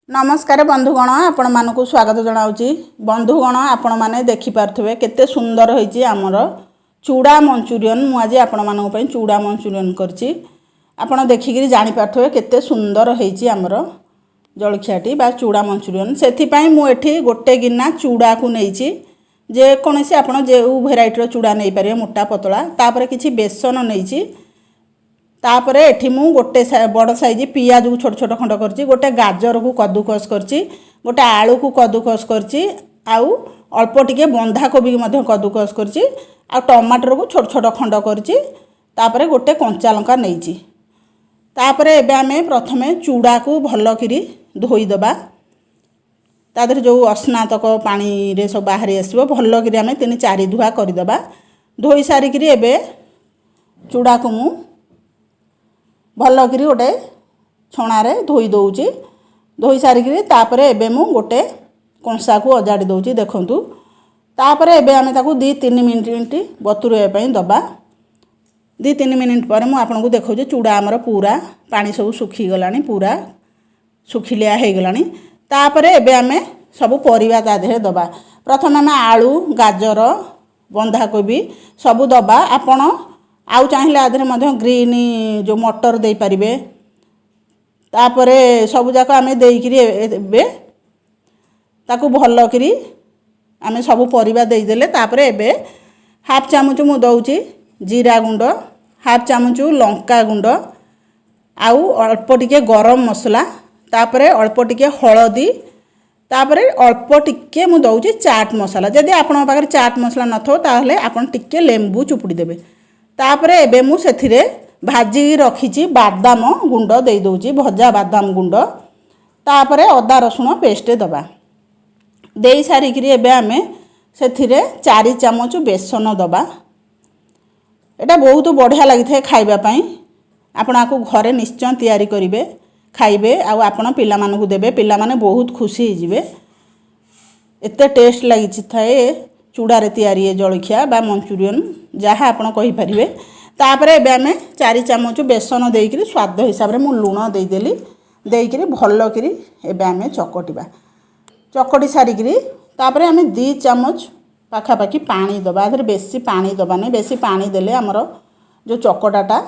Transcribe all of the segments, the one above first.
नमस्कार बंधुगण आपण मानकु स्वागत जनाऊँगी। बंधुगण आपण माने देखि पारथुबे केते सुंदर होईची हमर चूड़ा मंचूरियन। मु आज आपण मानक पई चूड़ा मंचूरियन करची। आपण देखिकरी जानि पारथुबे केते सुंदर होईची हमर जलखियाटी बा चूड़ा मंचूरियन। सेथि पई मु एठी गोटे गिन्ना चूड़ा को नेईची। जे कोनोसी आपण जे भेराइटी रो चूड़ा नै पारे मोटा पतला। तापर किछि बेसन नेईची। तापर एठी मु गोटे बड़ साइज पियाज को छोट छोट खंड करची। गोटे गाजर को कद्दूकस करची। गोटे आलू को कद्दूकस करची। आउ अल्प टिके बंधा कोबी मध्य कद्दूकस करची। आ टमाटर को छोट छोट खंड करची। तापर गोटे कंचा लंका नेईची। तापर एबे आमे प्रथमे चूड़ा को भलो करी धोई दबा। तादर जो असना तक पानी रे सब बाहरी आसीबो भलो करी आमे 3-4 धुआ करि दबा। धोई सारी करी एबे चूड़ा को मु भलो करी गोटे छणारे धोई दउची। धोई सारिकी तापर एबे मु गोटे कंसा को अजाड़ी दउची देखंतु। तापर एबे आमे ताकू 2-3 मिनिट बतुरया पई दबा। 2-3 मिनिट पर मु आपन को देखौची चूड़ा हमर पूरा पानी सब सुखी गलानी, पूरा सुखिलिया हे गलानी। तापर एबे आमे सब परिवा ता देहे दबा। प्रथम आमे आलू, गाजर, बंधा कोबी सब दबा। आपण आउ चाहिए आधे मध्य ग्रीन जो मटर दे पारिबे। तापरे सब जाक आमे देइकरी एबे ताकू भलो करी आमे सब परिबा देई देले। तापरे एबे हाफ चामच मु दउची जीरा गुंड, हाफ चामच लंका गुंड, आउ अल्प टिके गरम मसला, तापरे अल्प टिके हळदी, तापरे अल्प टिके मु दउची चाट मसला। जदि आपन पाखरे चाट मसला नथो ताहले आपन टिके लेंबू चुपुडी देबे। तापरे एबे मु सेथिरे भाजी रखीची बादाम गुंड दे दउची, भजा बादाम गुंड। तापरे अदा रसुण पेस्ट दबा। देई सारी करी एबे आमे सेथिरे 4 चामच बेसन दबा। एटा बहुत बढ़िया लागि थाए खाइबा पई। आपण आकु घरे निश्चय तयारी करिवे, खाइबे आ आपण पिला मानकु देबे। पिला माने बहुत खुशी हो जिवे। एते टेस्ट लागि थाए चूड़ारे तैयारी जलखिया बा मंचूरियन जहाँ आपण कहि परिबे। तापरे एबे आमे 4 चामच बेसन देइकरी स्वाद हिसाब रे मु लूण देई देली। देइकरी भलो करी एबे आमे चकटिबा। चकटी सारी करी तापरे आमे 2 चामच पाखा पाखी पानी दबा। आधर बेसी पानी दबा नै। बेसी पानी देले हमर जो चकटाटा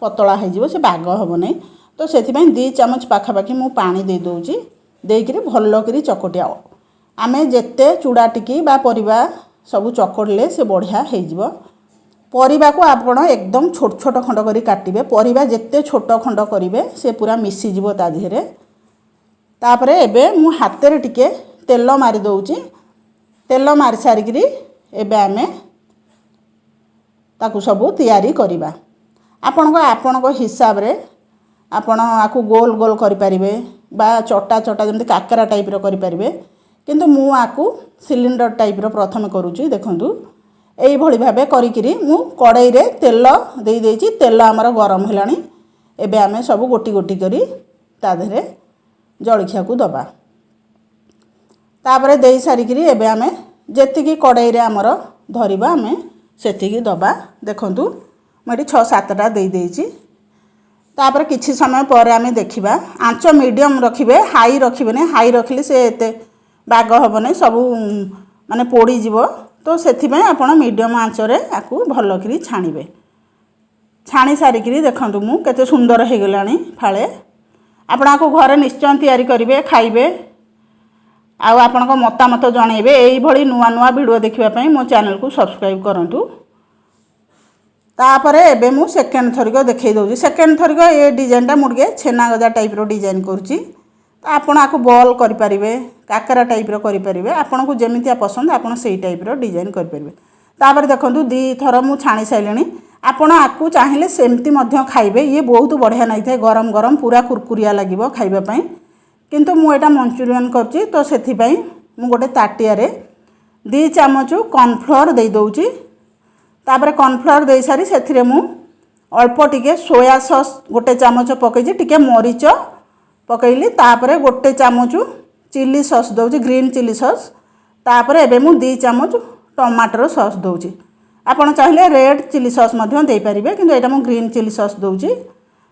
पतला हे जिवो से बाग हबो नै। तो सेति पई 2 चामच पाखा पाखी मु पानी दे दोउची। देइकरी भलो करी चकटिया। आमे जेते चूड़ा टिकी बा परिबा सबू चकड़ले से बढ़िया हो जिवो। परिबा को आपण एकदम छोट छोट खंड करी काटिबे। परिबा जेते छोट खंड करिवे से पूरा मिसी जिवो ता देहरे। तापरे एबे मु हाथे रे टिके तेल मारी दउची। तेल मारी सारी करी एबे आमे ताकू सबू तैयारी करिबा। आपण को हिसाब रे आपण आकू गोल गोल करि परिबे बा चटा चटा जेमति काकरा टाइप रो करि परिबे। किंतु मु आकू सिलिंडर टाइप रो प्रथम करूची। देखंतु एई भली भाबे करिकिरी मु कड़ाई रे तेल देई देइची। तेल हमर गरम हेलानी। एबे आमे सब गोटी गोटी करी ता देहरे जलखिया को दबा। तापरे देई सारी करी एबे आमे जेतिकी कड़ाई रे हमर धरिबा आमे सेतिकी दबा। देखंतु मडी 6-7टा देई देइची। तापर किछि समय पर आमे देखिबा। आंच मीडियम रखिबे, हाई रखिबे नै। हाई रखिले से एते बाग हबो नै, सब माने पोड़ी जीवो। तो सेथि में आपण मीडियम आंच रे आकू भलो करी छाणीबे। छाणी सारी करी देखंतु मु केते सुंदर हे गलानी फाळे। आपण आकू घरे निश्चय तैयारी करिवे, खाइबे आ आपण को मतामत जणैबे। एई भली नुवा नुवा वीडियो देखिबा पई मो चैनल को सब्सक्राइब करंतु। तापरे एबे मु सेकेंड थरिक देखै दउची। सेकेंड थरिक ए डिजाइन टा मु के छेना गजा टाइप रो डिजाइन करची। तो आपण आकू बॉल करि परिबे, काकरा टाइप रो करि परिबे। आपण को जेमितिया पसंद आपण सेही टाइप रो डिजाइन करि परिबे। तापर देखंतु 2 थर मु छाणी साइलेनी। आपण आकू चाहिले सेमति मध्य खाइबे। ये बहुत बढ़िया नै थाए। गरम गरम पूरा कुरकुरिया लागिवो खाइबा पई। किंतु मु एटा मंचूरियन करची। तो सेथि पई मु गोटे ताटिया रे 2 चामच कॉर्नफ्लोर देई दउची। तापर कॉर्नफ्लोर देई सारी सेथिरे मु अल्प टिके सोया सॉस गोटे चामच पकैची। टिके मरीच पकैली। तापरे गोटे चामच चिली सॉस दउची, ग्रीन चिली सॉस। तापरे एबे मु 2 चामच टमाटर सॉस दउची। आपण चाहिले रेड चिली सॉस मध्य देई परिबे। किंतु एटा मु ग्रीन चिली सॉस दउची।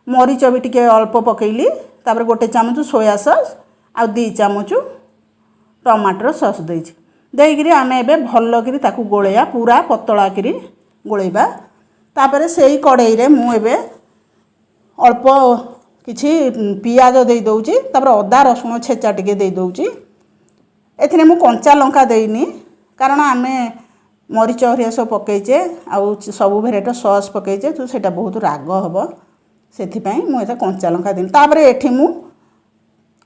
मरीच भी टिके अल्प पकैली। तापर गोटे चामच सोया सॉस ଆଉ 2 ଚାମଚ टमाटर सॉस देइकरी आमे एबे भल्ल करी ताकू गोलेया पूरा पतला करी गोलेबा। तापरे सेई कड़ाई रे मु एबे अल्प किछि पियाज दे दउची तापर अदा रसुण छेचा टिके दे दउची। एथिने मु कंचा लंका देइनी कारण आमे मरीच हरिया सब पकईचे आउ सबु भेराइटी सॉस पकईचे तो सेटा बहुत राग हबो सेथि पई मु एता कंचा लंका देनी। तापरे एठी मु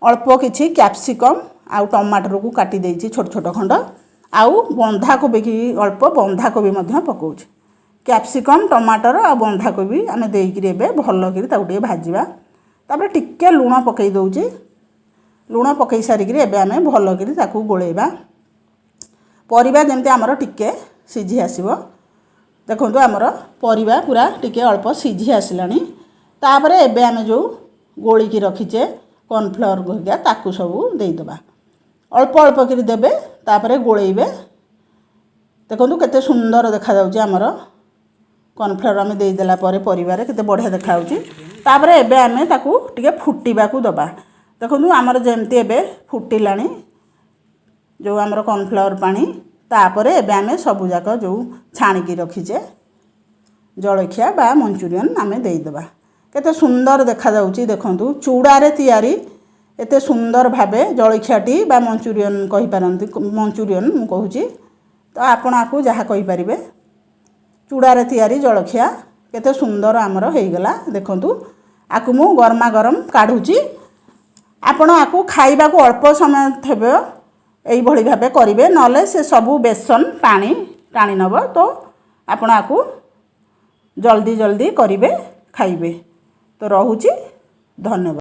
अल्प किछि कैप्सिकम आउ टमाटर को काटी देइछि छोट छोट खंड आउ बंधाकोबी की अल्प बंधाकोबी मध्य पकाउछि। कैप्सिकम टमाटर आ बंधाकोबी आमे देइकरी एबे भल्ल करी ताकू टिके भाजिबा। तापर टिके लूण पकई दउछि। लूण पकई सारिकरी एबे आमे भल्ल करी ताकू गोलेबा। परिबा जेमते हमर टिके सिझी आसीबो। देखंतु हमर परिबा पूरा टिके अल्प सिझी आसिलानी। तापर एबे आमे जो गोली की रखिचे कॉर्नफ्लोर गोहिया ताकू सबू देई दबा। अल्प अल्प करी देबे तापर गोलेइबे। देखंतु केते सुंदर देखा जाउची हमर कॉर्नफ्लोर आमे देई देला परे परिवार केते बढ़िया देखा जाउची। तापर एबे आमे ताकू टिके फुटीबा को दबा। देखंतु हमर जेमती एबे फुटीलानी जो हमर कॉर्नफ्लोर पानी तापर एबे आमे सबु जाक जो छाणी की रखिचे जलखिया बा मंचूरियन आमे देई दबा। केते सुंदर देखा जाउची। देखंतु चूड़ा रे तयारी एते सुंदर भाबे जलखियाटी बा मंचूरियन कहि पारंती मंचूरियन मु कहूची। तो आपण आकू जहा कहि परिबे चूड़ा रे तयारी जलखिया केते सुंदर हमर हेई गला। देखंतु आकू मु गरमा गरम काढुची। आपण आकू खाइबा को अल्प समय थेबे एई भଳି भाबे करिवे नले से सबु बेसन पानी टाणी नबो। तो आपण आकू जल्दी जल्दी करिवे खाइबे। तो रहुची धन्यवाद।